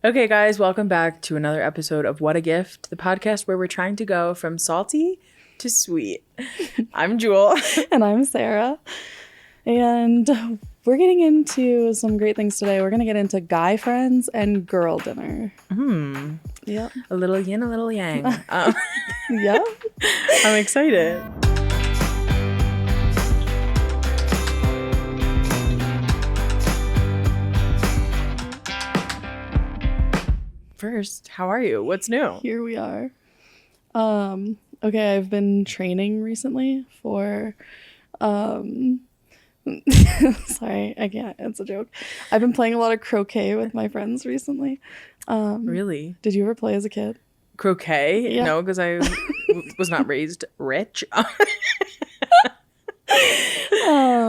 Okay, guys, welcome back to another episode of What a Gift, the podcast where we're trying to go from salty to sweet. I'm Jule. And I'm Sarah. And we're getting into some great things today. We're going to get into guy friends and girl dinner. Yep. A little yin, a little yang. Yep. I'm excited. First, how are you? What's new? Here we are. Okay, I've been training recently for sorry, I can't. It's a joke. I've been playing a lot of croquet with my friends recently. Really? Did you ever play as a kid? Croquet? Yeah. No, because I was not raised rich.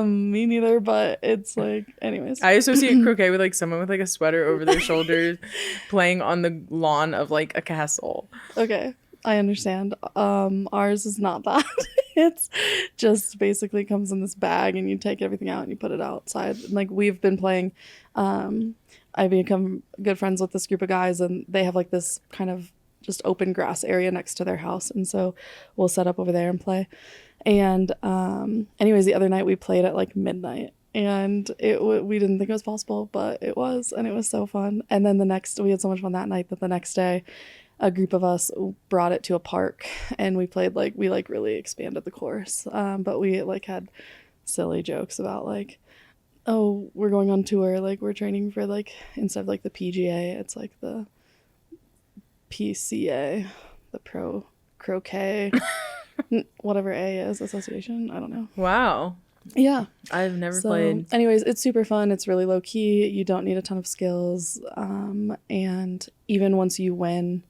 Me neither, but it's like, anyways. I associate croquet with like someone with like a sweater over their shoulders playing on the lawn of like a castle. Okay, I understand. Ours is not that. It's just basically comes in this bag and you take everything out and you put it outside. And, like, we've been playing, I become good friends with this group of guys and they have like this kind of just open grass area next to their house. And so we'll set up over there and play. And anyways, the other night we played at like midnight and we didn't think it was possible, but it was, and it was so fun. And then we had so much fun that night that the next day a group of us brought it to a park and we played, like, we like really expanded the course. But we like had silly jokes about like, oh, we're going on tour, like we're training for like, instead of like the PGA, it's like the PCA, the Pro Croquet. Whatever A is, association, I don't know. Wow. Yeah, I've never played. Anyways, it's super fun. It's really low key. You don't need a ton of skills, and even once you win,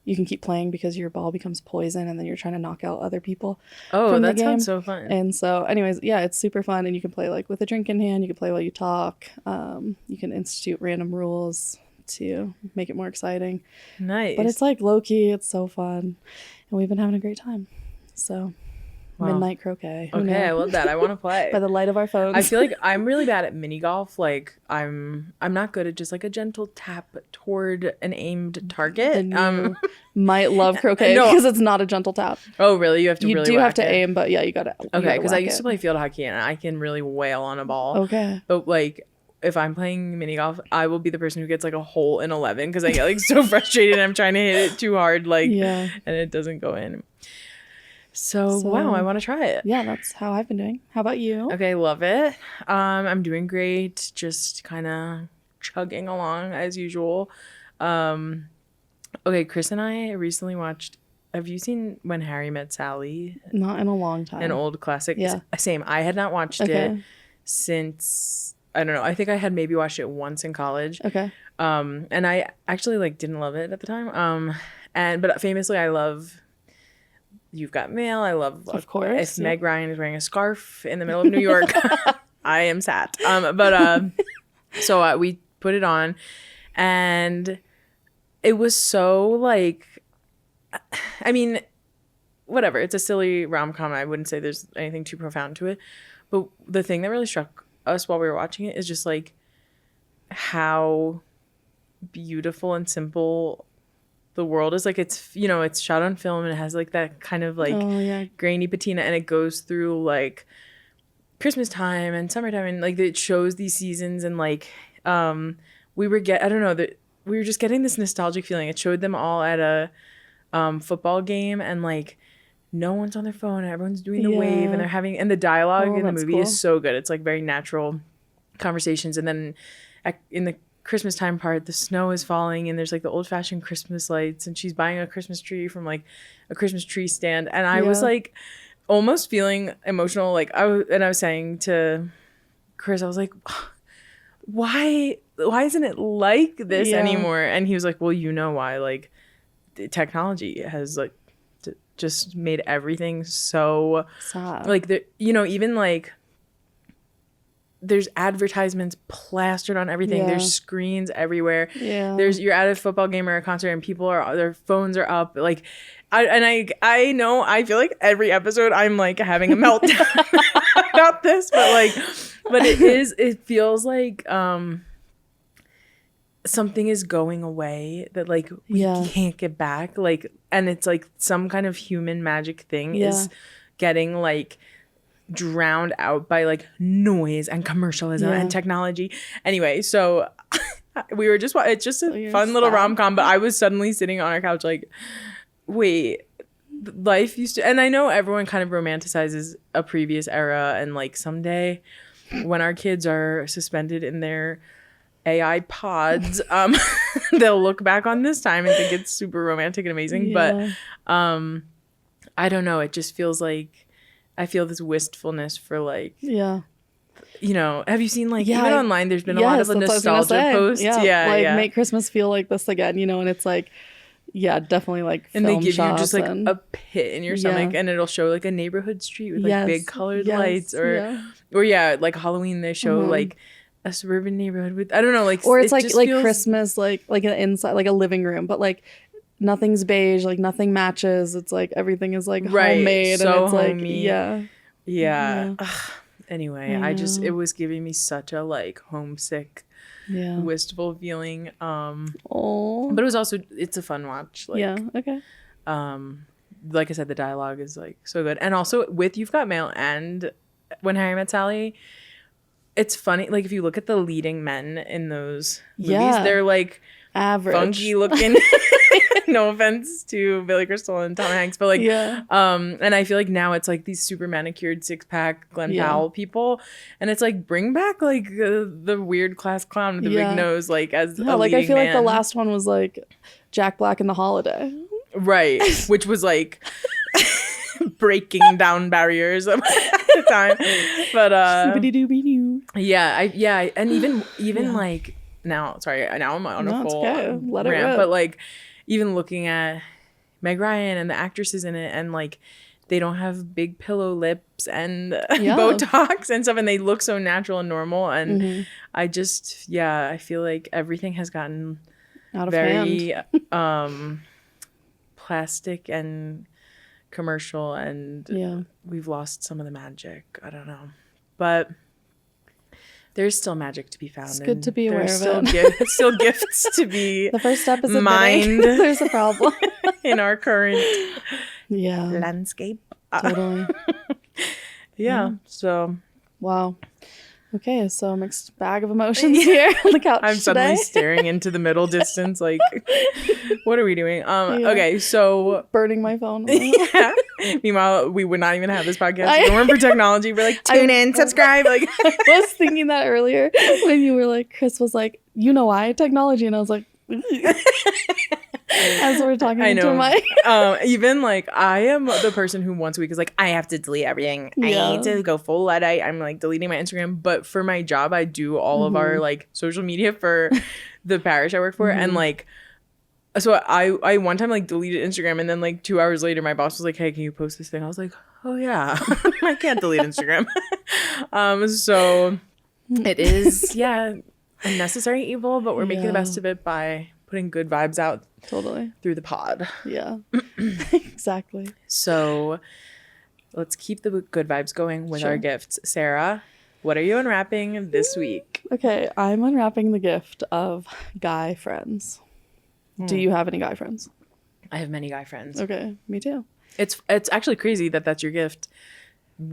you can keep playing because your ball becomes poison and then you're trying to knock out other people. Oh, that sounds so fun. And so anyways, yeah, it's super fun. And you can play like with a drink in hand. You can play while you talk. You can institute random rules to make it more exciting. Nice. But it's like low key. It's so fun, and we've been having a great time. So, wow. Midnight croquet. Okay, I love that. I want to play. By the light of our phones. I feel like I'm really bad at mini golf. Like I'm not good at just like a gentle tap toward an aimed target. And you might love croquet because it's not a gentle tap. Oh, really? You have to really have to aim, but yeah, you got to. Okay, because I used to play field hockey and I can really wail on a ball. Okay. But like, if I'm playing mini golf, I will be the person who gets like a hole in 11 because I get like so frustrated. I'm trying to hit it too hard, like, and it doesn't go in. So wow, I want to try it. Yeah, that's how I've been doing. How about you? Okay, love it. I'm doing great. Just kind of chugging along as usual. Okay, Chris and I recently watched. Have you seen When Harry Met Sally? Not in a long time. An old classic. Yeah. Same. I had not watched it since, I don't know. I think I had maybe watched it once in college. Okay. And I actually like didn't love it at the time. But famously, I love You've Got Mail. I love, of course, if Meg Ryan is wearing a scarf in the middle of New York, I am sad. So we put it on, and it was so like, I mean, whatever. It's a silly rom-com. I wouldn't say there's anything too profound to it. But the thing that really struck us while we were watching it is just like how beautiful and simple the world is. Like, it's, you know, it's shot on film and it has like that kind of like grainy patina, and it goes through like Christmas time and summertime, and like it shows these seasons, and like we were just getting this nostalgic feeling. It showed them all at a football game, and like no one's on their phone and everyone's doing the wave, and they're having, and the dialogue in the movie is so good. It's like very natural conversations. And then in the Christmas time part, the snow is falling and there's like the old fashioned Christmas lights, and she's buying a Christmas tree from like a Christmas tree stand. And I was like almost feeling emotional. Like I was saying to Chris, I was like, why isn't it like this anymore? And he was like, well, you know why, like the technology has like just made everything so sad. Like even like there's advertisements plastered on everything. There's screens everywhere. You're at a football game or a concert and people their phones are up. Like I know I feel like every episode I'm like having a meltdown about this, but it feels like something is going away that like we can't get back, like, and it's like some kind of human magic thing is getting like drowned out by like noise and commercialism and technology. Anyway, so we were just it's just a fun little rom-com, but I was suddenly sitting on our couch like, wait, life used to, and I know everyone kind of romanticizes a previous era, and like someday when our kids are suspended in their AI pods, they'll look back on this time and think it's super romantic and amazing. But I don't know, it just feels like I feel this wistfulness for like, you know, have you seen like even online there's been a lot of nostalgia posts, like make Christmas feel like this again, you know, and it's like definitely like and they give you just like a pit in your stomach, and it'll show like a neighborhood street with like big colored lights, or like Halloween they show like a suburban neighborhood with, I don't know, like, or it's like feels... Christmas like an inside, like a living room, but like nothing's beige, like nothing matches, it's like everything is like homemade, so and it's homey. Like anyway, I just, it was giving me such a like homesick wistful feeling, but it was also, it's a fun watch, like like I said, the dialogue is like so good, and also with You've Got Mail and When Harry Met Sally, it's funny, like if you look at the leading men in those movies, they're like average, funky looking. No offense to Billy Crystal and Tom Hanks, but like, and I feel like now it's like these super manicured 6-pack Glenn Powell people, and it's like bring back like the weird class clown with the big nose, like as a like leading I feel man. like the last one was like Jack Black in The Holiday, right? Which was like breaking down barriers at the time, but and even like now, sorry, now I'm on a full Let it rant, rip. but like even looking at Meg Ryan and the actresses in it, and like they don't have big pillow lips and Botox and stuff, and they look so natural and normal, and I just I feel like everything has gotten out of very plastic and commercial, and we've lost some of the magic. I don't know, but there's still magic to be found. It's good to be aware of it. There's still gifts to be the first step is mined. There's a problem in our current landscape. Totally. So wow. Okay, so mixed bag of emotions here on the couch. I'm suddenly staring into the middle distance, like, what are we doing? Okay, so burning my phone. Meanwhile, we would not even have this podcast if it weren't for technology. We're like, tune in, subscribe. Like, I was thinking that earlier when you were like, Chris was like, you know why technology, and I was like, as we're talking into my even like I am the person who once a week is like, I have to delete everything. I need to go full Luddite. I'm like deleting my Instagram, but for my job I do all of our like social media for the parish I work for, and like so I one time like deleted Instagram, and then like 2 hours later my boss was like, hey, can you post this thing? I was like, oh yeah. I can't delete Instagram. So it is a necessary evil, but we're making the best of it by putting good vibes out through the pod. Exactly. So let's keep the good vibes going with our gifts. Sarah, what are you unwrapping this week? Okay, I'm unwrapping the gift of guy friends. Do you have any guy friends? I have many guy friends. Okay, me too. It's actually crazy that that's your gift,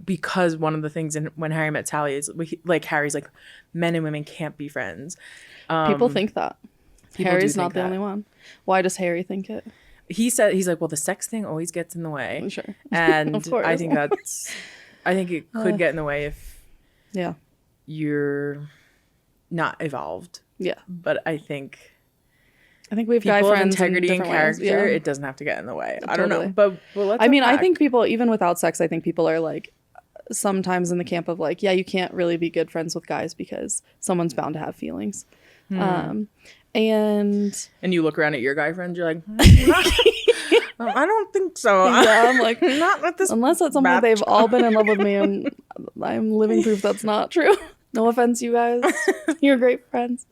because one of the things in When Harry Met Sally is like Harry's like, men and women can't be friends. People think that. Harry's not the only one. Why does Harry think it? He's like, well, the sex thing always gets in the way. Sure. And I think it could get in the way if you're not evolved. Yeah. But I think we've guy friends, integrity and character. It doesn't have to get in the way. I don't know, but let's I think people, even without sex, I think people are like sometimes in the camp of like, you can't really be good friends with guys because someone's bound to have feelings. And you look around at your guy friends, you're like, I don't think so. I'm like, not with this. Unless it's someone they've all been in love with me, and I'm living proof that's not true. No offense, you guys. You're great friends.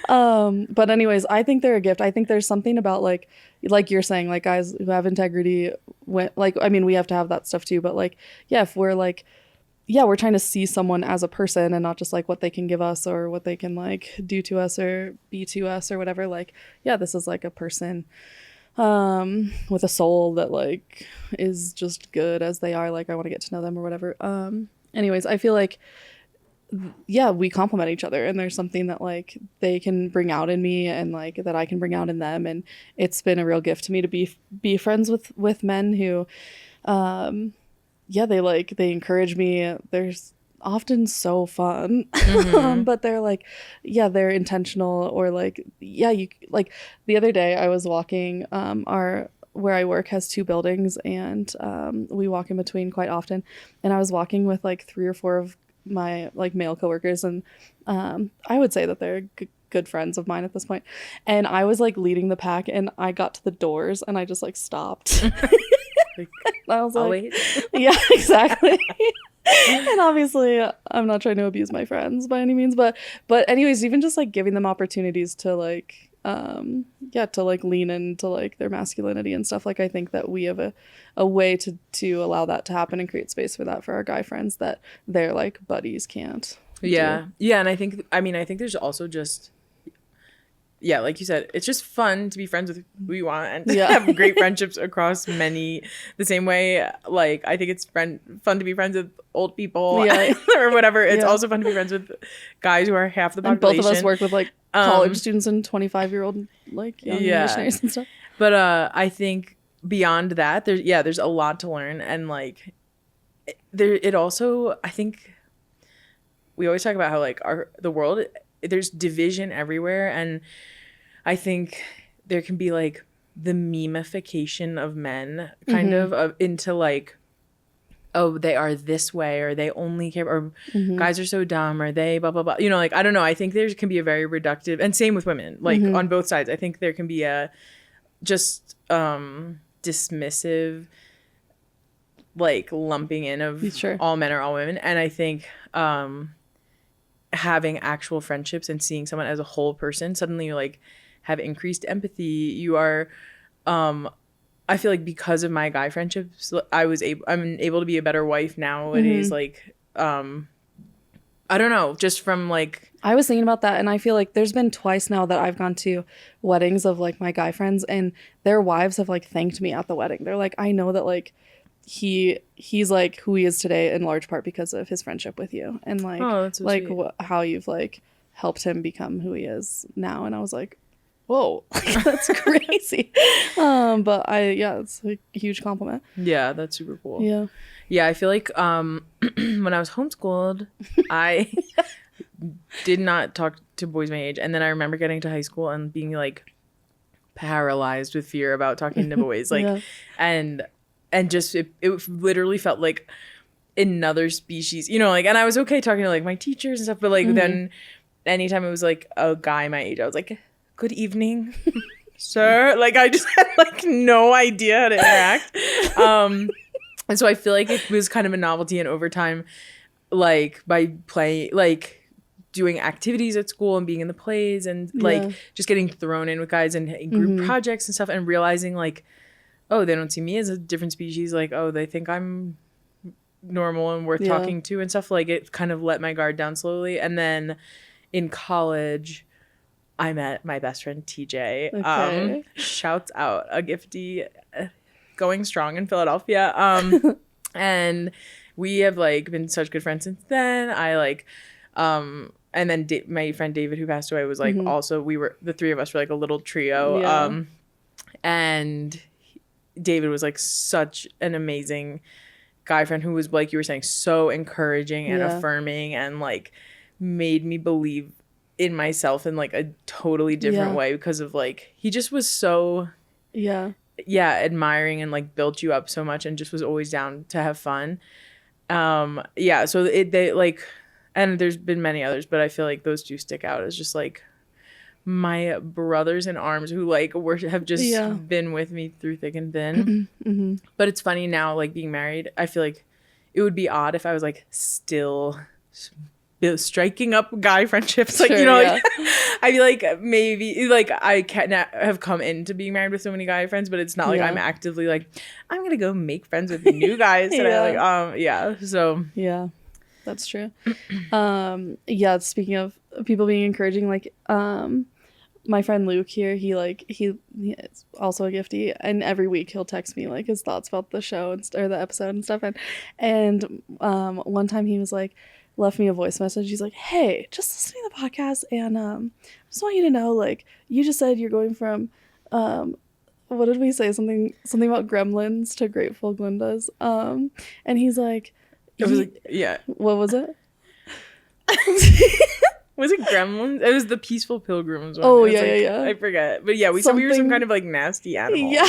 But anyways, I think they're a gift. I think there's something about like you're saying, like guys who have integrity, we have to have that stuff too. But like, if we're like yeah, we're trying to see someone as a person and not just like what they can give us or what they can like do to us or be to us or whatever. Like, yeah, this is like a person with a soul that like is just good as they are. Like, I want to get to know them or whatever. Anyways, I feel like, yeah, we complement each other, and there's something that like they can bring out in me and like that I can bring out in them, and it's been a real gift to me to be friends with men who yeah, they encourage me. They're often so fun. But they're like, yeah, they're intentional, or like, yeah, you like the other day I was walking where I work has 2 buildings, and we walk in between quite often, and I was walking with like 3 or 4 of my like male coworkers, and I would say that they're good friends of mine at this point, and I was like leading the pack, and I got to the doors and I just like stopped. I was like, wait. yeah, exactly. And obviously I'm not trying to abuse my friends by any means, but anyways, even just like giving them opportunities to like yeah, to like lean into like their masculinity and stuff. Like, I think that we have a way to allow that to happen and create space for that for our guy friends that their like buddies can't Yeah. do. Yeah. And I think there's also just, yeah, like you said, it's just fun to be friends with who you want and to have great friendships across the same way. Like, I think it's fun to be friends with old people or whatever. It's also fun to be friends with guys who are half the population. And both of us work with like college students and 25-year-old like young missionaries and stuff. But I think beyond that, there's a lot to learn, and like it also, I think we always talk about how like the world, there's division everywhere, and I think there can be like the memification of men kind of into like, oh, they are this way, or they only care, or guys are so dumb, or they blah blah blah, you know, like I don't know, I think there can be a very reductive, and same with women, like on both sides. I think there can be a just dismissive like lumping in of all men or all women, and I think having actual friendships and seeing someone as a whole person, suddenly you like have increased empathy. You are I feel like because of my guy friendships, I'm able to be a better wife nowadays. Like I don't know, just from like, I was thinking about that, and I feel like there's been twice now that I've gone to weddings of like my guy friends, and their wives have like thanked me at the wedding. They're like, I know that like he's like who he is today in large part because of his friendship with you, and like like how you've like helped him become who he is now. And I was like, whoa, that's crazy. But it's a huge compliment. Yeah, that's super cool. Yeah, I feel like when I was homeschooled, I did not talk to boys my age, and then I remember getting to high school and being like paralyzed with fear about talking to boys, like and just it literally felt like another species, you know, like, and I was okay talking to like my teachers and stuff, but like then anytime it was like a guy my age, I was like, good evening, sir. Like, I just had like no idea how to interact. And so I feel like it was kind of a novelty, and over time, like by play, like doing activities at school and being in the plays and like just getting thrown in with guys and group projects and stuff, and realizing like, oh, they don't see me as a different species. Like, oh, they think I'm normal and worth talking to and stuff. Like, it kind of let my guard down slowly. And then in college, I met my best friend TJ. Okay. Shouts out, a gifty, going strong in Philadelphia. And we have like been such good friends since then. I like, and then my friend David, who passed away, was like also, the 3 of us were like a little trio. And David was like such an amazing guy friend who was, like you were saying, so encouraging and affirming, and like made me believe in myself in like a totally different way, because of like, he just was so admiring and like built you up so much, and just was always down to have fun. So they like, and there's been many others, but I feel like those 2 stick out as just like my brothers in arms who like have just been with me through thick and thin. But it's funny now, like being married, I feel like it would be odd if I was like still striking up guy friendships, like like I feel like maybe like I can't have come into being married with so many guy friends, but it's not like I'm actively like, I'm gonna go make friends with new guys today. So That's true. Yeah, speaking of people being encouraging, like my friend Luke here, he is also a gifty, and every week he'll text me like his thoughts about the show or the episode and stuff. And one time he was like, left me a voice message. He's like, "Hey, just listening to the podcast, and just want you to know, like, you just said you're going from what did we say? Something about gremlins to Grateful Glindas." And he's like, it was like, yeah. What was it? Was it Gremlins? It was the Peaceful Pilgrims one. Oh, yeah, like, yeah. I forget. But yeah, we said we were some kind of like nasty animal. Yeah.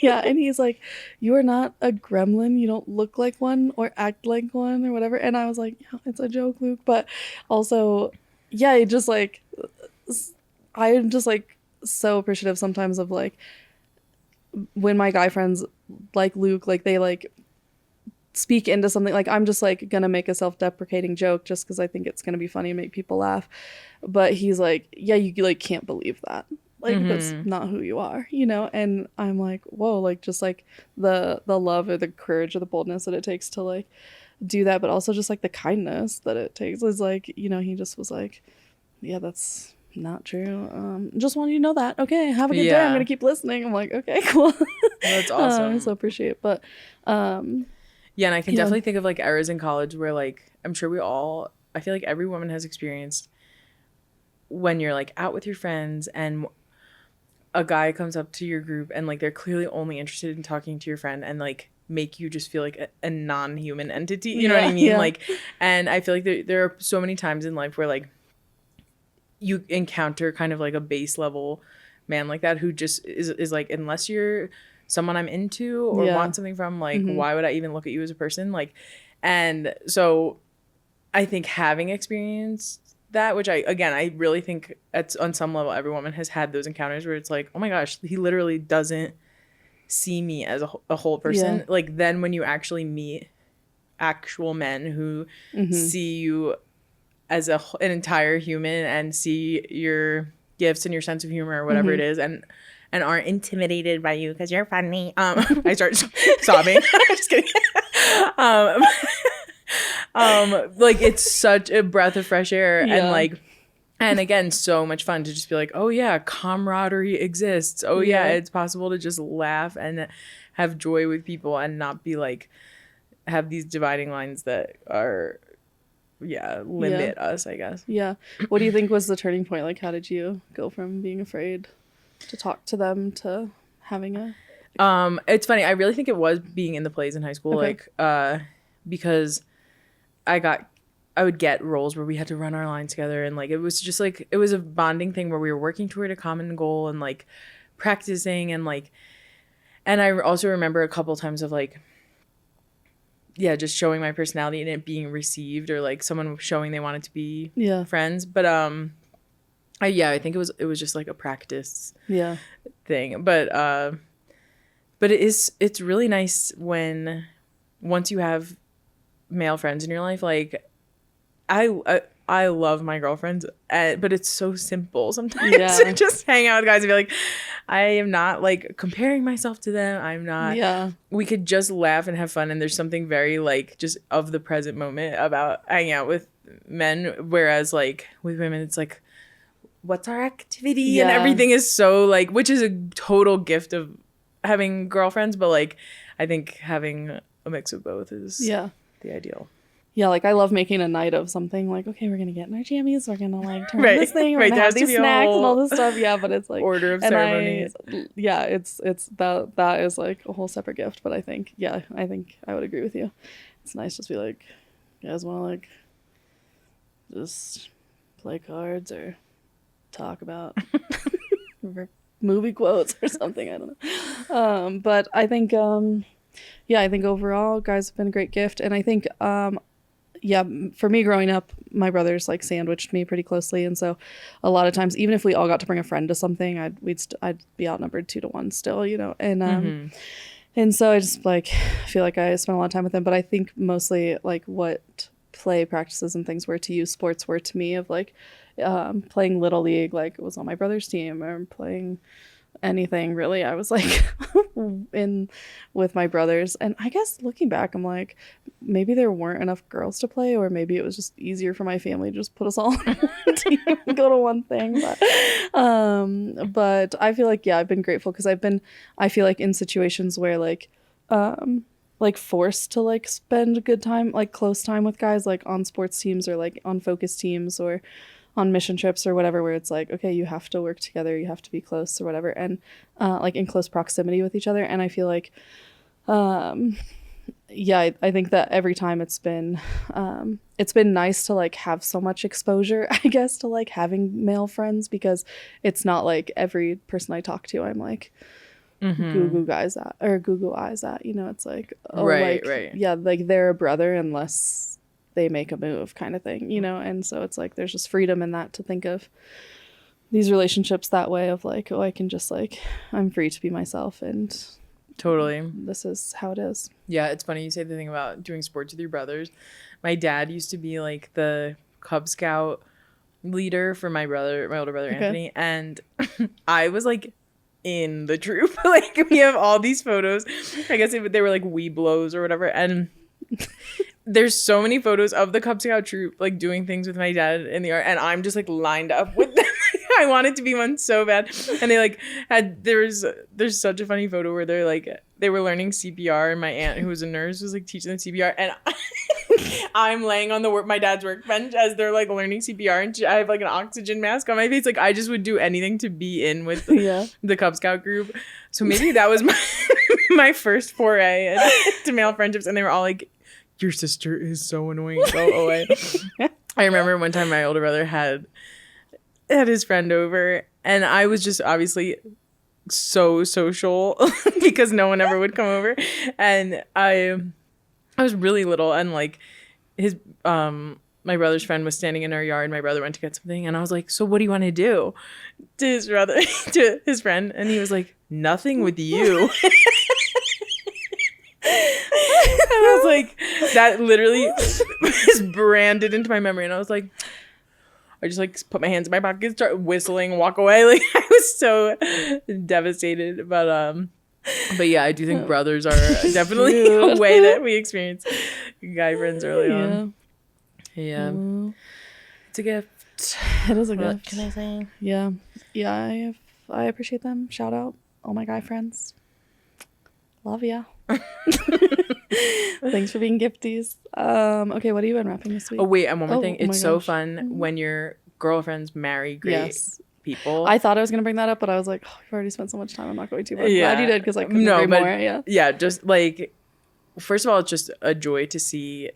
Yeah. And he's like, "You are not a gremlin. You don't look like one or act like one or whatever." And I was like, "Yeah, it's a joke, Luke." But also, yeah, it just like, I'm just like so appreciative sometimes of like when my guy friends like Luke, like they like speak into something. Like I'm just like gonna make a self-deprecating joke just because I think it's gonna be funny and make people laugh, but he's like, "Yeah, you like can't believe that, like that's not who you are, you know." And I'm like, whoa, like just like the love or the courage or the boldness that it takes to like do that, but also just like the kindness that it takes is like, you know, he just was like, "Yeah, that's not true. Just wanted you to know that. Okay, have a good day. I'm gonna keep listening." I'm like, "Okay, cool." That's awesome. I so appreciate it. But yeah, and I can definitely think of like eras in college where like I'm sure I feel like every woman has experienced when you're like out with your friends and a guy comes up to your group and like they're clearly only interested in talking to your friend and like make you just feel like a non-human entity. You know what I mean? Yeah. Like, and I feel like there are so many times in life where like you encounter kind of like a base level man like that who just is like, unless you're someone I'm into or want something from, like why would I even look at you as a person? Like, and so I think having experienced that, which I really think on some level every woman has had those encounters where it's like, oh my gosh, he literally doesn't see me as a whole person. Like then when you actually meet actual men who see you as an entire human and see your gifts and your sense of humor or whatever it is, and aren't intimidated by you because you're funny. I start sobbing. Just kidding. Like it's such a breath of fresh air and like, and again, so much fun to just be like, oh yeah, camaraderie exists. Oh yeah, it's possible to just laugh and have joy with people and not be like, have these dividing lines that are, limit us, I guess. Yeah. What do you think was the turning point? Like, how did you go from being afraid to talk to them to having a it's funny, I really think it was being in the plays in high school. Like because I would get roles where we had to run our lines together and like it was just like it was a bonding thing where we were working toward a common goal and like practicing and like, and I also remember a couple times of like just showing my personality and it being received or like someone showing they wanted to be friends. But I think it was just like a practice thing. But it's really nice when once you have male friends in your life. Like I love my girlfriends, but it's so simple sometimes to just hang out with guys and be like, I am not like comparing myself to them. I'm not. We could just laugh and have fun, and there's something very like just of the present moment about hanging out with men, whereas like with women it's like, what's our activity? And everything is so like, which is a total gift of having girlfriends, but like I think having a mix of both is the ideal. Yeah, like I love making a night of something. Like, okay, we're gonna get in our jammies. We're gonna like turn on this thing. We're gonna have these snacks and all this stuff. Yeah, but it's like order of ceremonies. It's that is like a whole separate gift. But I think I would agree with you. It's nice just to be like, you guys want to like just play cards or talk about movie quotes or something. I don't know. But I think I think overall guys have been a great gift, and I think for me growing up, my brothers like sandwiched me pretty closely, and so a lot of times, even if we all got to bring a friend to something, I'd be outnumbered 2-1 still, you know, and and so I just like feel like I spent a lot of time with them. But I think mostly like what play practices and things were to you, sports were to me, of like playing Little League, like it was on my brother's team, or playing anything really. I was like in with my brothers, and I guess looking back, I'm like, maybe there weren't enough girls to play, or maybe it was just easier for my family to just put us all on one team and go to one thing. But I feel like, yeah, I've been grateful because I feel like in situations where like forced to like spend a good time, like close time with guys, like on sports teams or like on focus teams or on mission trips or whatever, where it's like, okay, you have to work together, you have to be close or whatever, and like in close proximity with each other. And I feel like yeah, I think that every time it's been nice to like have so much exposure, I guess, to like having male friends, because it's not like every person I talk to I'm like goo goo eyes at, you know. It's like, oh, right, right, yeah, like they're a brother unless they make a move kind of thing, you know. And so it's like there's just freedom in that, to think of these relationships that way, of like, oh, I can just like, I'm free to be myself, and totally, this is how it is. Yeah, it's funny you say the thing about doing sports with your brothers. My dad used to be like the Cub Scout leader for my older brother, okay, Anthony, and I was like in the troop. Like, we have all these photos, I guess they were like Weeblos or whatever, and there's so many photos of the Cub Scout troop like doing things with my dad in the yard, and I'm just like lined up with them. I wanted to be one so bad. And they like there's such a funny photo where they're like, they were learning CPR, and my aunt, who was a nurse, was like teaching them CPR, and I'm laying on my dad's workbench as they're like learning CPR, and I have like an oxygen mask on my face. Like, I just would do anything to be in with the Cub Scout group. So maybe that was my first foray to male friendships, and they were all like, your sister is so annoying, go away. I remember one time my older brother had his friend over, and I was just obviously so social because no one ever would come over, and I was really little, and like his my brother's friend was standing in our yard, and my brother went to get something, and I was like, so what do you want to do, to his brother, to his friend, and he was like, nothing with you. And I was like, that literally is branded into my memory, and I was like, I just like put my hands in my pockets, start whistling, walk away. Like, I was so devastated. But yeah, I do think brothers are definitely a way that we experience guy friends early on. Yeah. It's a gift. It is a gift. What can I say? Yeah. Yeah, I appreciate them. Shout out all my guy friends. Love ya. Thanks for being gifties. Okay, what are you unwrapping this week? Oh wait, and one more thing. It's so fun when your girlfriends marry great people. I thought I was gonna bring that up, but I was like, oh, I've already spent so much time, I'm not going to. But I'm glad you did, because I couldn't agree more. Yeah, just like, first of all, it's just a joy to see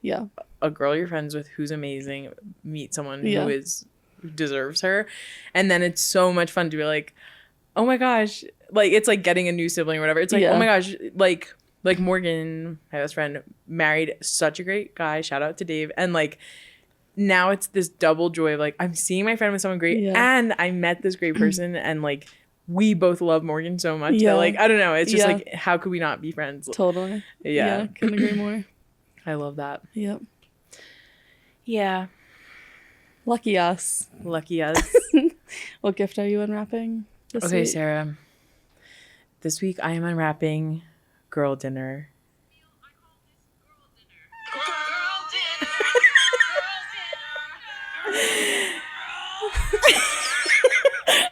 a girl you're friends with who's amazing meet someone who deserves her, and then it's so much fun to be like, oh my gosh, like, it's like getting a new sibling or whatever. It's like, oh my gosh, like Morgan, my best friend, married such a great guy. Shout out to Dave. And like, now it's this double joy of like, I'm seeing my friend with someone great, and I met this great person, and like, we both love Morgan so much that like, I don't know, it's just like, how could we not be friends? Totally. Yeah, couldn't agree more. I love that. Yep. Yeah. Lucky us. What gift are you unwrapping this week? Sarah. This week I am unwrapping girl dinner.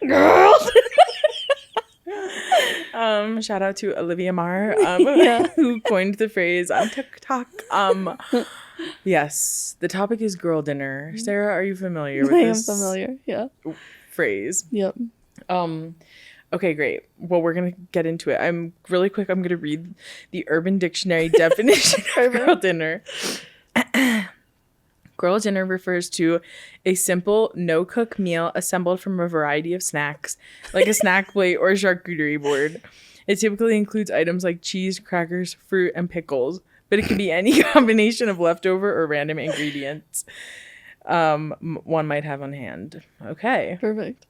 Girl. Shout out to Olivia Marr, who coined the phrase on TikTok. Yes, the topic is girl dinner. Sarah, are you familiar with this? I am familiar. Yeah. Phrase. Yep. Okay, great. Well, we're going to get into it. I'm going to read the Urban Dictionary definition of girl dinner. Girl dinner refers to a simple, no-cook meal assembled from a variety of snacks, like a snack plate or charcuterie board. It typically includes items like cheese, crackers, fruit, and pickles, but it can be any combination of leftover or random ingredients one might have on hand. Okay. Perfect.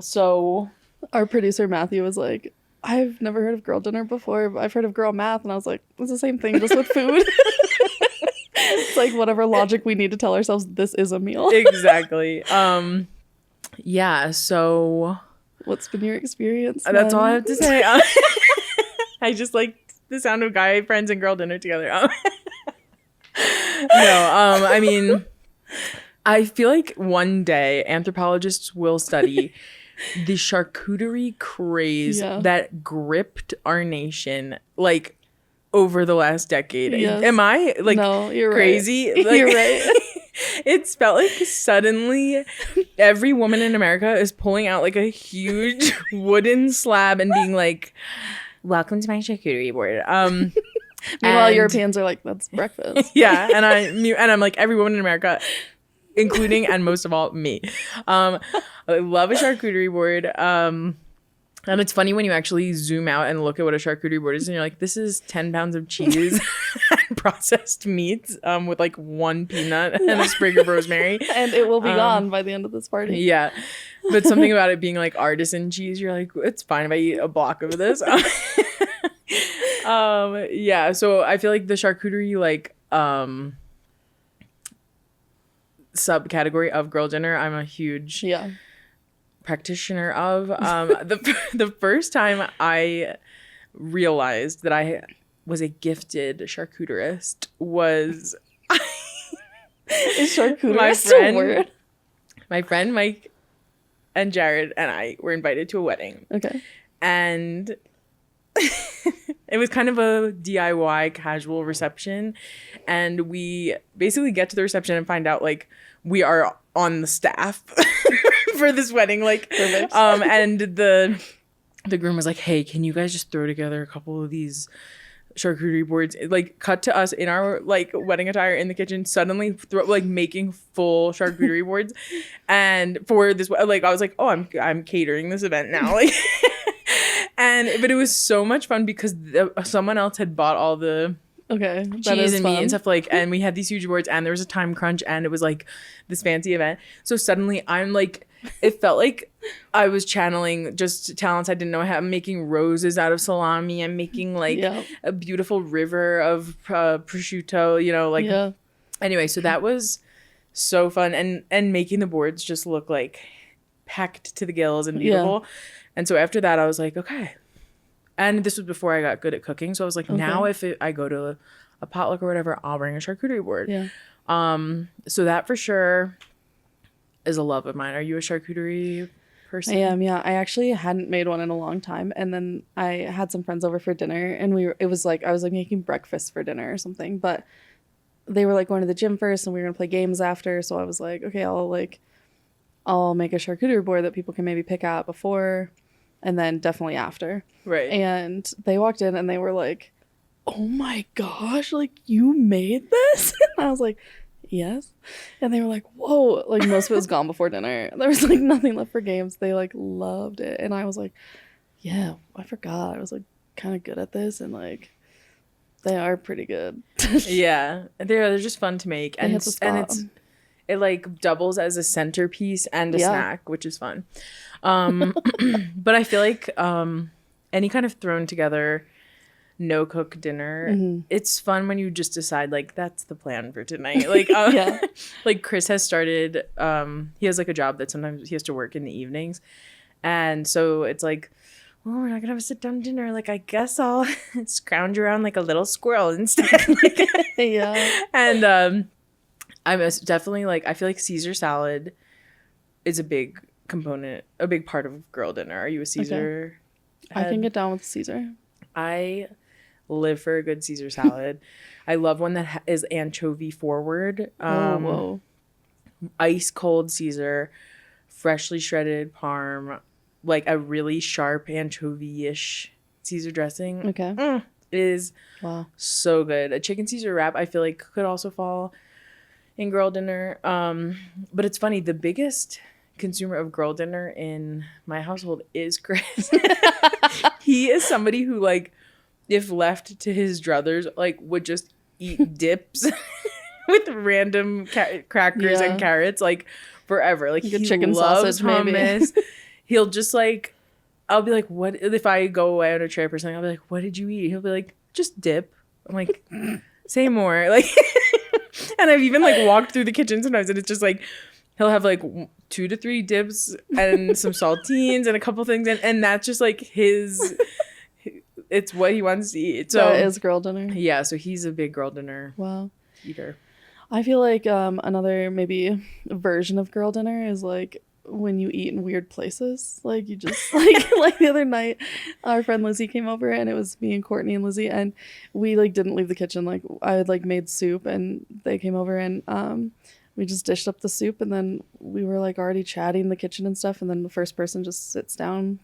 So our producer Matthew was like, I've never heard of girl dinner before, but I've heard of girl math, and I was like, it's the same thing, just with food. It's like whatever logic we need to tell ourselves this is a meal. Exactly. Yeah, so What's been your experience? That's all I have to say. I just like the sound of guy friends and girl dinner together. I mean, I feel like one day anthropologists will study the charcuterie craze that gripped our nation like over the last decade. Yes. Am I like no, you're crazy? Right. Like, you're right. It's felt like suddenly every woman in America is pulling out like a huge wooden slab and being like, welcome to my charcuterie board. Meanwhile, Europeans are like, that's breakfast. Yeah, and I'm like, every woman in America, including and most of all me. I love a charcuterie board. And it's funny when you actually zoom out and look at what a charcuterie board is, and you're like, this is 10 pounds of cheese and processed meats with like 1 peanut and a sprig of rosemary. And it will be gone by the end of this party. Yeah. But something about it being like artisan cheese, you're like, it's fine if I eat a block of this. Yeah. So I feel like the charcuterie like subcategory of girl dinner, I'm a huge practitioner of. The first time I realized that I was a gifted charcuterist was Is charcuterist a word? My friend Mike and Jared and I were invited to a wedding. Okay. And it was kind of a DIY casual reception, and we basically get to the reception and find out like we are on the staff for this wedding, like perfect. And the groom was like, hey, can you guys just throw together a couple of these charcuterie boards, like cut to us in our like wedding attire in the kitchen, suddenly making full charcuterie boards. And for this, like, I was like, oh, I'm catering this event now, like. But it was so much fun because someone else had bought all the cheese and meat and stuff, like, and we had these huge boards and there was a time crunch and it was like this fancy event. So suddenly I'm like, it felt like I was channeling just talents I didn't know how. I'm making roses out of salami. I'm making like a beautiful river of prosciutto, you know, like anyway, so that was so fun, and making the boards just look like packed to the gills and beautiful. And so after that I was like, okay. And this was before I got good at cooking. So I was like, now if I go to a potluck or whatever, I'll bring a charcuterie board. Yeah. So that for sure is a love of mine. Are you a charcuterie person? I am, yeah. I actually hadn't made one in a long time. And then I had some friends over for dinner, and it was like, I was like making breakfast for dinner or something. But they were like going to the gym first and we were going to play games after. So I was like, okay, I'll make a charcuterie board that people can maybe pick out before and then definitely after. Right. And they walked in and they were like, oh my gosh, like you made this? And I was like, yes. And they were like, whoa, like most of it was gone before dinner. There was like nothing left for games. They like loved it. And I was like, yeah, I forgot. I was like kind of good at this, and like they are pretty good. Yeah. They're just fun to make. And it like doubles as a centerpiece and a snack, which is fun. But I feel like any kind of thrown together no cook dinner, it's fun when you just decide like that's the plan for tonight. Like like Chris has started, he has like a job that sometimes he has to work in the evenings, and so it's like, well, we're not gonna have a sit down dinner, like I guess I'll scrounge around like a little squirrel instead. Like, and I'm definitely like, I feel like Caesar salad is a big component, a big part of girl dinner. Are you a Caesar head? I can get down with Caesar. I live for a good Caesar salad. I love one that is anchovy forward. Ice cold Caesar, freshly shredded parm, like a really sharp anchovy-ish Caesar dressing. Okay. Is so good. A chicken Caesar wrap I feel like could also fall in girl dinner. But it's funny, the biggest consumer of girl dinner in my household is Chris. He is somebody who, like, if left to his druthers, like, would just eat dips with random crackers and carrots, like, forever. Like, he chicken loves sausage, hummus. maybe. He'll just, like, I'll be like, what? If I go away on a trip or something, I'll be like, what did you eat? He'll be like, just dip. I'm like, say more. Like, and I've even, like, walked through the kitchen sometimes, and it's just, like, he'll have like 2 to 3 dips and some saltines and a couple things, and that's just like it's what he wants to eat. So that is girl dinner. Yeah, so he's a big girl dinner Wow. eater. I feel like another maybe version of girl dinner is like when you eat in weird places. Like you just like the other night, our friend Lizzie came over and it was me and Courtney and Lizzie, and we like didn't leave the kitchen. Like I had like made soup and they came over and we just dished up the soup, and then we were like already chatting in the kitchen and stuff, and then the first person just sits down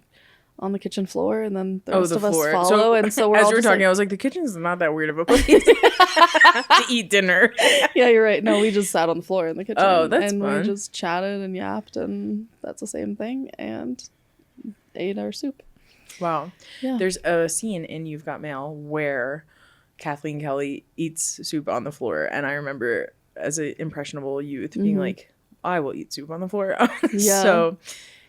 on the kitchen floor, and then the rest of us follow. And so we're as all we were talking, I was like, the kitchen's not that weird of a place to eat dinner. Yeah, you're right. No, we just sat on the floor in the kitchen. Oh, that's and fun. We just chatted and yapped, and that's the same thing, and ate our soup. Wow. Yeah. There's a scene in You've Got Mail where Kathleen Kelly eats soup on the floor, and I remember as an impressionable youth being like, I will eat soup on the floor. Yeah. So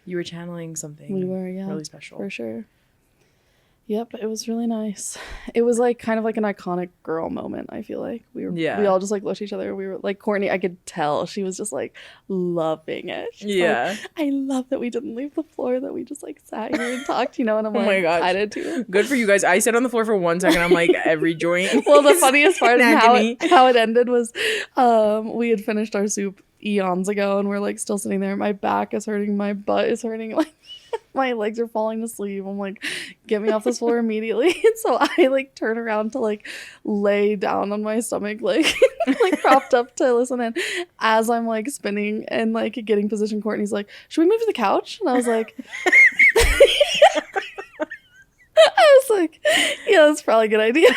you were channeling something We were, yeah, really special. for sure. Yep, it was really nice. It was like kind of like an iconic girl moment. I feel like we all just like looked at each other. We were like, Courtney, I could tell she was just like loving it. She's Yeah. like, I love that we didn't leave the floor, that we just like sat here and talked, and I'm Oh like, my gosh. I did too. Good for you guys. I sat on the floor for 1 second. I'm like, every joint. Well, the funniest part in is agony. how it ended was we had finished our soup eons ago, and we're like still sitting there. My back is hurting, my butt is hurting, like my legs are falling asleep. I'm like, get me off this floor immediately. And so I like turn around to like lay down on my stomach, like like propped up to listen. And as I'm like spinning and like getting position, Courtney's like, should we move to the couch? And I was like, I was like, yeah, that's probably a good idea.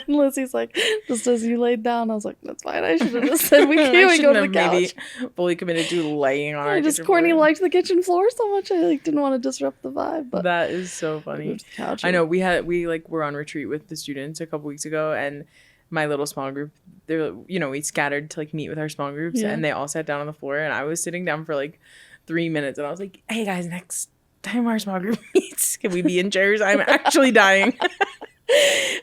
And Lizzie's like, just as you laid down, I was like, that's fine. I should have just said we can't go to the couch. Maybe fully committed to laying on our kitchen Courtney floor. liked the kitchen floor so much, I like didn't want to disrupt the vibe. But That is so funny. moved to the couch. I know we like were on retreat with the students a couple weeks ago, and my little small group, they're, you know, we scattered to like meet with our small groups, Yeah. and they all sat down on the floor, and I was sitting down for like 3 minutes, and I was like, hey guys, next time our small group meets, can we be in chairs? I'm actually dying.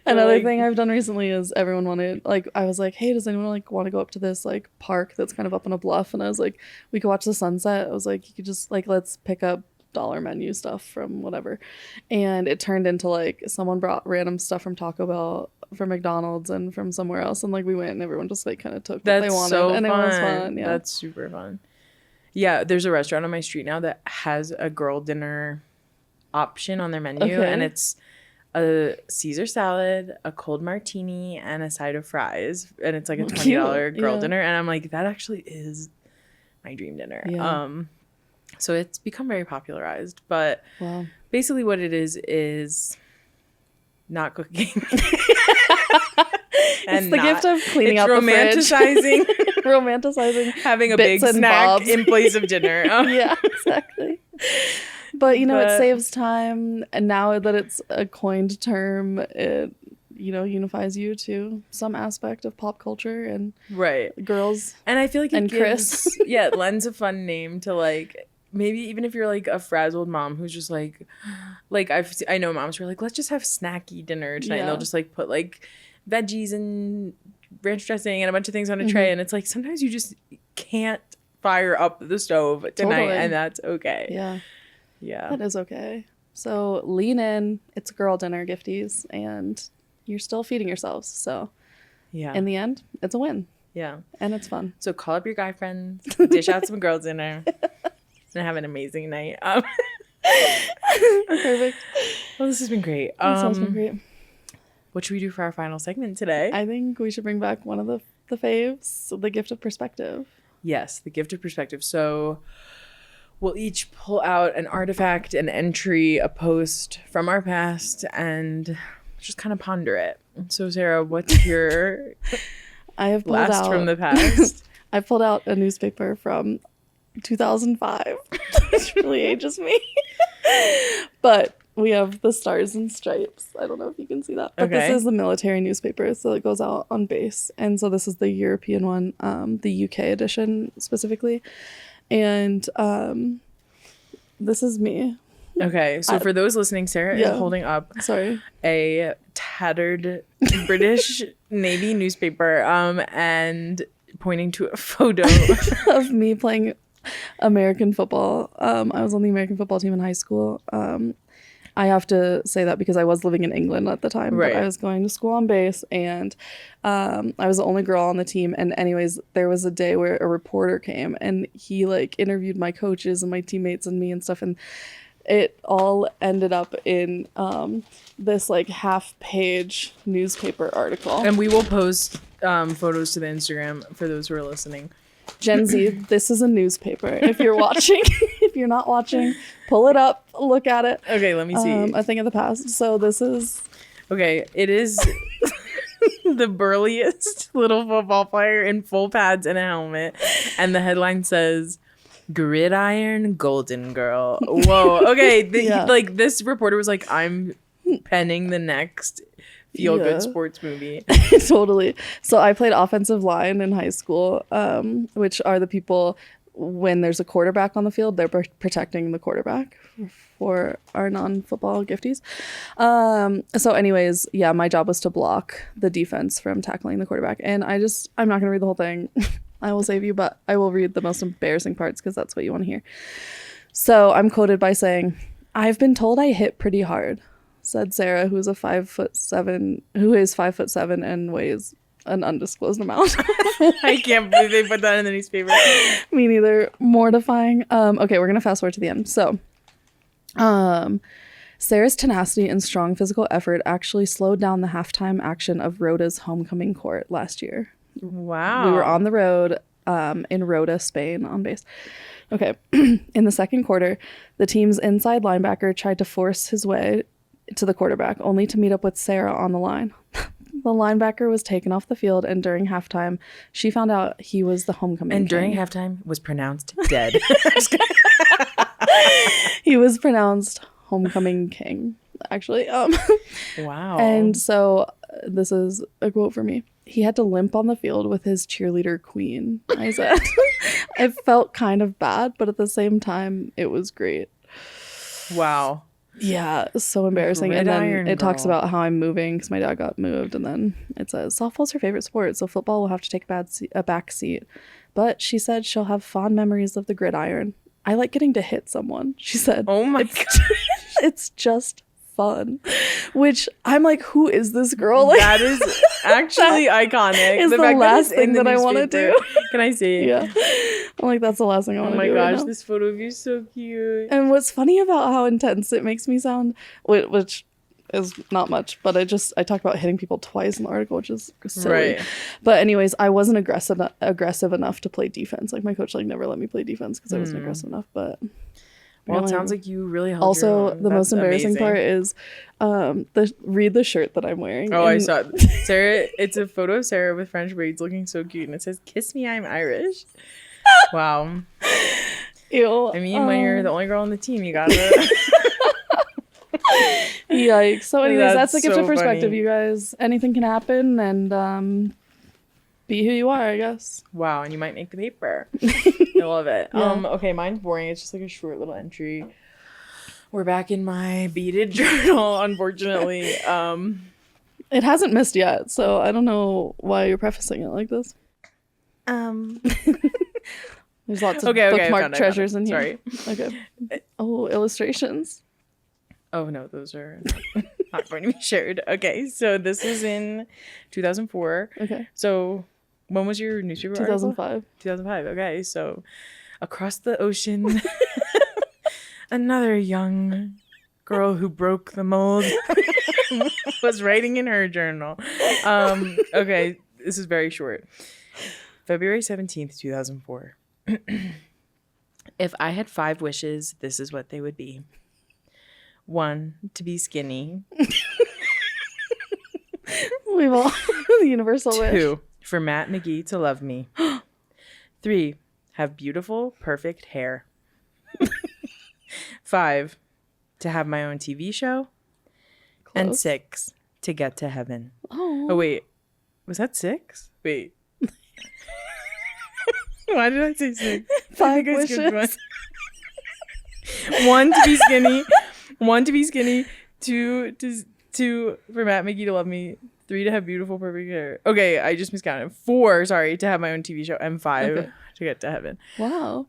Another like- thing I've done recently is everyone wanted, like, I was like, hey, does anyone like want to go up to this like park that's kind of up on a bluff? And I was like, we could watch the sunset. I was like, you could just like, let's pick up dollar menu stuff from whatever. And it turned into like someone brought random stuff from Taco Bell, from McDonald's, and from somewhere else, and like we went and everyone just like kind of took what That's they wanted. so And fun. it was fun. Yeah. That's super fun. Yeah, there's a restaurant on my street now that has a girl dinner option on their menu, Okay. and it's a Caesar salad, a cold martini, and a side of fries, and it's like a $20 girl Yeah. dinner, and I'm like, that actually is my dream dinner. Yeah. So it's become very popularized, but Wow. basically what it is not cooking. It's the gift of cleaning out the romanticizing fridge. Romanticizing having a bits big and snack bobs. in place of dinner. Yeah, exactly. But you know, it But- saves time, and now that it's a coined term, it, you know, unifies you to some aspect of pop culture and Right. girls. And I feel like it And gives, Chris. yeah, it lends a fun name to like, maybe even if you're like a frazzled mom who's just like I know moms who are like, let's just have snacky dinner tonight, and Yeah. they'll just like put like veggies and ranch dressing and a bunch of things on a tray, and it's like sometimes you just can't fire up the stove tonight, Totally. and that's okay. Yeah, that is okay. So lean in. It's girl dinner, gifties, and you're still feeding yourselves. So Yeah. in the end, it's a win, Yeah. and it's fun. So call up your guy friends, dish out some girl dinner, and have an amazing night. Perfect. Well, this has been great. That sounds been great. What should we do for our final segment today? I think we should bring back one of the faves, the gift of perspective. Yes, the gift of perspective. So we'll each pull out an artifact, an entry, a post from our past, and just kind of ponder it. So, Sarah, what's your I have pulled blast out from the past? I pulled out a newspaper from 2005, which really ages me. But we have the Stars and Stripes. I don't know if you can see that. But Okay. this is the military newspaper, so it goes out on base. And so this is the European one, the UK edition specifically. And this is me. Okay, so for those listening, Sarah Yeah. is holding up Sorry. a tattered British Navy newspaper, and pointing to a photo. of me playing American football. I was on the American football team in high school. I have to say that because I was living in England at the time, Right. but I was going to school on base, and I was the only girl on the team. And anyways, there was a day where a reporter came and he like interviewed my coaches and my teammates and me and stuff, and it all ended up in this like half-page newspaper article. And we will post photos to the Instagram for those who are listening. Gen Z, this is a newspaper. If you're watching, if you're not watching, pull it up, look at it. Okay, let me see. A thing of the past. So this is... Okay, it is the burliest little football player in full pads and a helmet. And the headline says, Gridiron Golden Girl. Whoa. Okay, Yeah. like this reporter was like, I'm penning the next feel-good sports movie. Totally. So I played offensive line in high school, which are the people, when there's a quarterback on the field, they're protecting the quarterback for our non-football gifties. So anyways, yeah, my job was to block the defense from tackling the quarterback. And I'm not going to read the whole thing. I will save you, but I will read the most embarrassing parts because that's what you want to hear. So I'm quoted by saying, "I've been told I hit pretty hard," said Sarah, who is 5'7" and weighs an undisclosed amount. I can't believe they put that in the newspaper. Me neither. Mortifying. Okay, we're gonna fast forward to the end. So, Sarah's tenacity and strong physical effort actually slowed down the halftime action of Rhoda's homecoming court last year. Wow. We were on the road in Rhoda, Spain, on base. Okay. In the second quarter, the team's inside linebacker tried to force his way to the quarterback, only to meet up with Sarah on the line. The linebacker was taken off the field, and during halftime, she found out he was the homecoming And during king. halftime was pronounced dead. He was pronounced homecoming king, actually. Wow. And so this is a quote for me. "He had to limp on the field with his cheerleader queen," I said. It felt kind of bad, but at the same time, it was great. Wow. Yeah, so embarrassing. And then it talks about how I'm moving because my dad got moved. And then it says, "Softball's her favorite sport, so football will have to take a back seat. But she said she'll have fond memories of the gridiron. I like getting to hit someone," she said. Oh my God. It's just fun. Which I'm like, who is this girl? Like, That is actually iconic. is the fact last it's in thing the that I wanna newspaper. do. Can I see? yeah. I'm like, that's the last thing I Oh want to my do. right gosh, now. this photo of you is so cute. And what's funny about how intense it makes me sound, which is not much, but I talk about hitting people twice in the article, which is silly. Right. But anyways, I wasn't aggressive enough to play defense. Like my coach never let me play defense because I wasn't aggressive enough. But Well, it apparently- sounds like you really held your also own. the most That's embarrassing amazing. part is read the shirt that I'm wearing. Oh, I And- saw it. Sarah. It's a photo of Sarah with French braids looking so cute, and it says, "Kiss me, I'm Irish." Wow. Ew. I mean, when you're the only girl on the team, you gotta. Yikes. So anyways, that's a That's gift so of perspective, funny. you guys. Anything can happen, and be who you are, I guess. Wow, and you might make the paper. I love it. Yeah. Okay, mine's boring. It's just like a short little entry. We're back in my beaded journal, unfortunately. It hasn't missed yet, so I don't know why you're prefacing it like this. There's lots of Okay, I bookmark found it. treasures in here. Sorry. Okay. Oh, illustrations. Oh no, those are not going to be shared. Okay, so this was in 2004. Okay. So when was your newspaper article? 2005. 2005. Okay, so across the ocean, another young girl who broke the mold was writing in her journal. Okay, this is very short. February 17th, 2004. If I had 5 wishes, this is what they would be. 1, to be skinny. We've all the universal wish. 2, for Matt McGee to love me. 3, have beautiful, perfect hair. 5, to have my own TV show. And Close. 6, to get to heaven. Oh. Oh, wait. Was that 6? Wait. Why did I say 6? 5 I skipped wishes. one. 1, to be skinny. 1, to be skinny. 2, for Matt McGee to love me. 3 to have beautiful, perfect hair. Okay, I just miscounted. 4, sorry, to have my own TV show, and 5 to get to heaven. Wow.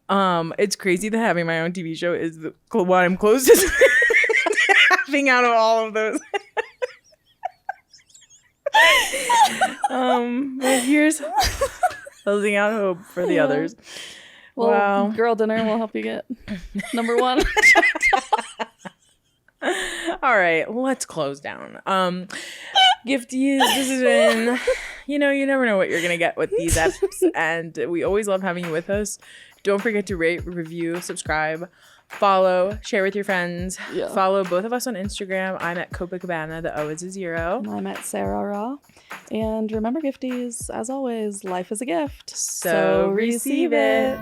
It's crazy that having my own TV show is what I'm closest to having out of all of those. But here's holding out hope for the others. Well, wow. Girl dinner will help you get number 1. All right, let's close down. Gifties, this has been, you never know what you're gonna get with these eps, and we always love having you with us. Don't forget to rate, review, subscribe, follow, share with your friends. Yeah. Follow both of us on Instagram. I'm at Copacabana. The O is a 0. And I'm at Sarra. And remember, gifties, as always, life is a gift. So receive it.